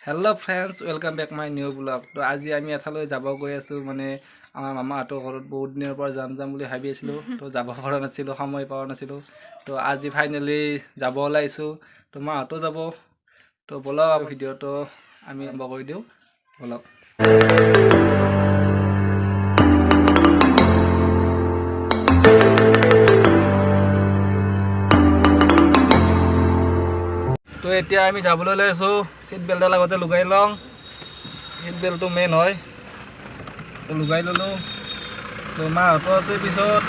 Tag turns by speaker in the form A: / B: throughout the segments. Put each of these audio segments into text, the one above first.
A: Hello friends welcome back my new blog. तो आज আমি এঠালৈ যাব গৈ আছো মানে আমাৰ মামাহঁতৰ ঘৰত বহুত দিনৰ পৰা যাম বুলি ভাবি আছিলো। তো যাব পৰা নাছিলো, সময় পোৱা নাছিলো। তো আজি ফাইনালি যাব ওলাইছো। তো মাহঁতো যাব। তো বলক ভিডিওটো আমি আৰম্ভ কৰি দিও। বলক। তো এতিয়া আমি যাবলৈ লৈছো। সিট বেল্টৰ লগতে লগাই লওঁ। সিট বেল্টটো মেইন হয়। তো লগাই ললো। তো মাহঁতো আছে পিছত।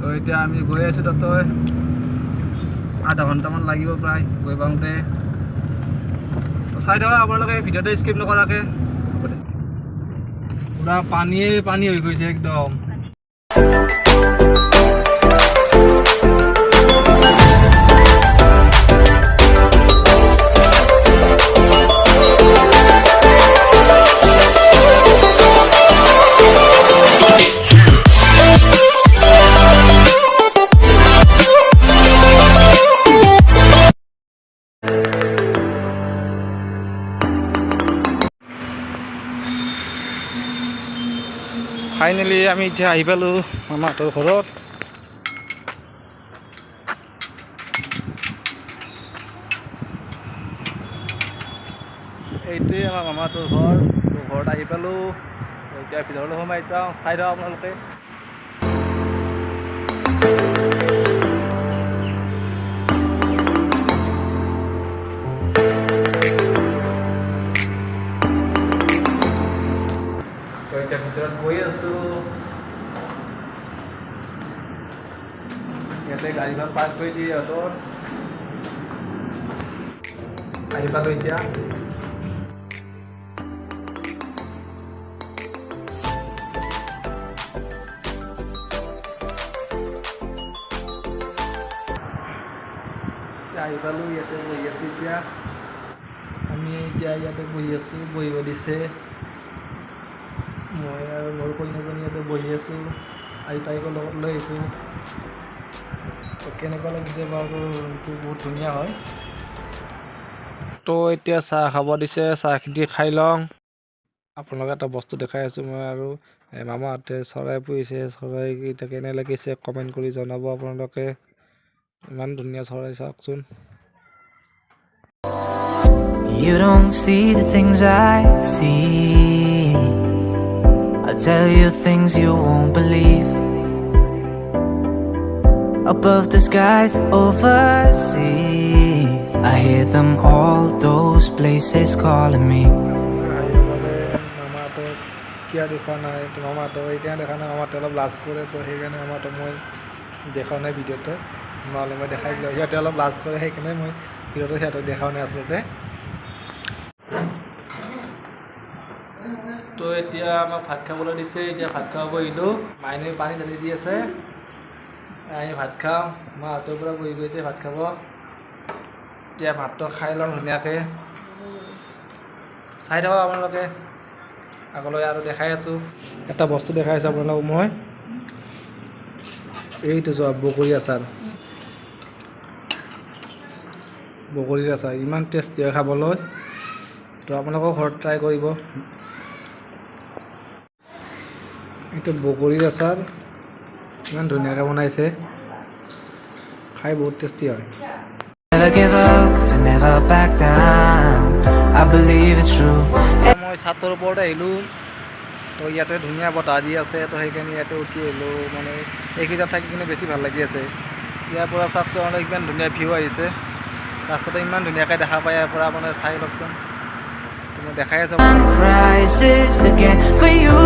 A: তো এতিয়া আমি গৈ আছো তাতে আধা ঘণ্টামান লাগিব প্ৰায় গৈ পাওঁতে। তো চাই থাকক আপোনালোকে ভিডিঅ'টো স্কিপ নকৰাকৈ। পুৰা পানী হৈ গৈছে একদম। ফাইনেলি আমি এতিয়া আহি পালোঁ মামাহঁতৰ ঘৰত। এইটোৱে আমাৰ মামাহঁতৰ ঘৰ। ঘৰত আহি পালোঁ। এতিয়া ভিতৰলৈ সোমাই যাওঁ। চাই দিয়ক আপোনালোকে। তো এতিয়া ভিতৰত গৈ আছো। ইয়াতে গাড়ীখন পাৰ্ক কৰি দিয়ে সিহঁতৰ। আহি পালোঁ এতিয়া। আহি পালোঁ, ইয়াতে বহি আছোঁ এতিয়া। আমি এতিয়া ইয়াতে বহি আছোঁ, বহিব দিছে। মই আৰু মোৰ কইনাজনী ইয়াতে বহি আছোঁ। আজি তাইকো লগত লৈ আহিছোঁ। তো কেনেকুৱা লাগিছে বাৰু, ৰুমটো বহুত ধুনীয়া হয়। তো এতিয়া চাহ খাব দিছে, চাহখিনি খাই লওঁ। আপোনালোকে এটা বস্তু দেখাই আছোঁ মই। আৰু মামাহঁতে চৰাই পুহিছে। চৰাইকেইটা কেনে লাগিছে কমেণ্ট কৰি জনাব আপোনালোকে। ইমান ধুনীয়া চৰাই চাওকচোন।
B: You don't see the things I see. I'll tell you things you won't believe. Above the skies overseas, I hear them all, those places calling me.
A: মামাহঁতক কিয় দেখুওৱা নাই? তো মামাহঁতক এইকাৰণে দেখা নাই, মামাহঁতে অলপ লাজ কৰে। তো সেইকাৰণে মামাহঁতক মই দেখাও নাই ভিডিঅ'তে। নহ'লে মই দেখাই দিলোঁ। সিহঁতে অলপ লাজ কৰে, সেইকাৰণে মই ভিডিঅ'টো সিহঁতক দেখাও নাই আচলতে। তো এতিয়া আমাক ভাত খাবলৈ দিছে। এতিয়া ভাত খাব বহিলোঁ। মাইনে পানী ঢালি দি আছে। আমি ভাত খাওঁ। মাহঁতৰ পৰা বহি গৈছে ভাত খাব। এতিয়া ভাতটো খাই লওঁ ধুনীয়াকৈ। চাই থাকক আপোনালোকে। আগলৈ আৰু দেখাই আছোঁ। এটা বস্তু দেখাই আছোঁ আপোনালোকক মই। এইটো চোৱা, বগৰী আচাৰ। বগৰীৰ আচাৰ ইমান টেষ্টি হয় খাবলৈ। তো আপোনালোকেও ঘৰত ট্ৰাই কৰিব। এইটো বগৰীৰ আচাৰ ইমান ধুনীয়াকৈ বনাইছে। খাই বহুত টেষ্টি হয়।
B: Never give up, to never back down. I believe it's true.
A: মই ছাতৰ ওপৰত আহিলোঁ। তো ইয়াতে ধুনীয়া বতাহ দি আছে। তো সেইকাৰণে ইয়াতে উঠি আহিলোঁ। মানে এইকেইটা থাকি কিনে বেছি ভাল লাগি আছে। ইয়াৰ পৰা চাওকচোন, ইমান ধুনীয়া ভিউ আহিছে। ৰাস্তাটো ইমান ধুনীয়াকৈ দেখা পায় ইয়াৰ পৰা। মানে চাই লওকচোন। মই দেখাই আছোঁ।
B: Rises again for you.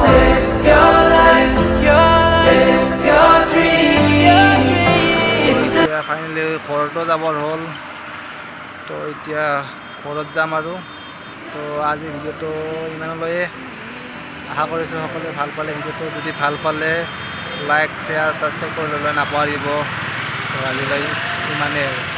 B: Live your life, your dream.
A: এতিয়া ফাইনেলি ঘৰতো যাবৰ হ'ল। তো এতিয়া ঘৰত যাম আৰু। তো তো আজি ভিডিঅ'টো ইমানলৈয়ে আশা কৰিছোঁ সকলোৱে ভাল পালে ভিডিঅ'টো যদি ভাল পালে লাইক শ্বেয়াৰ ছাবস্ক্ৰাইব কৰি ল'লে নাপাহৰিব তো আজিলৈ ইমানেই আৰু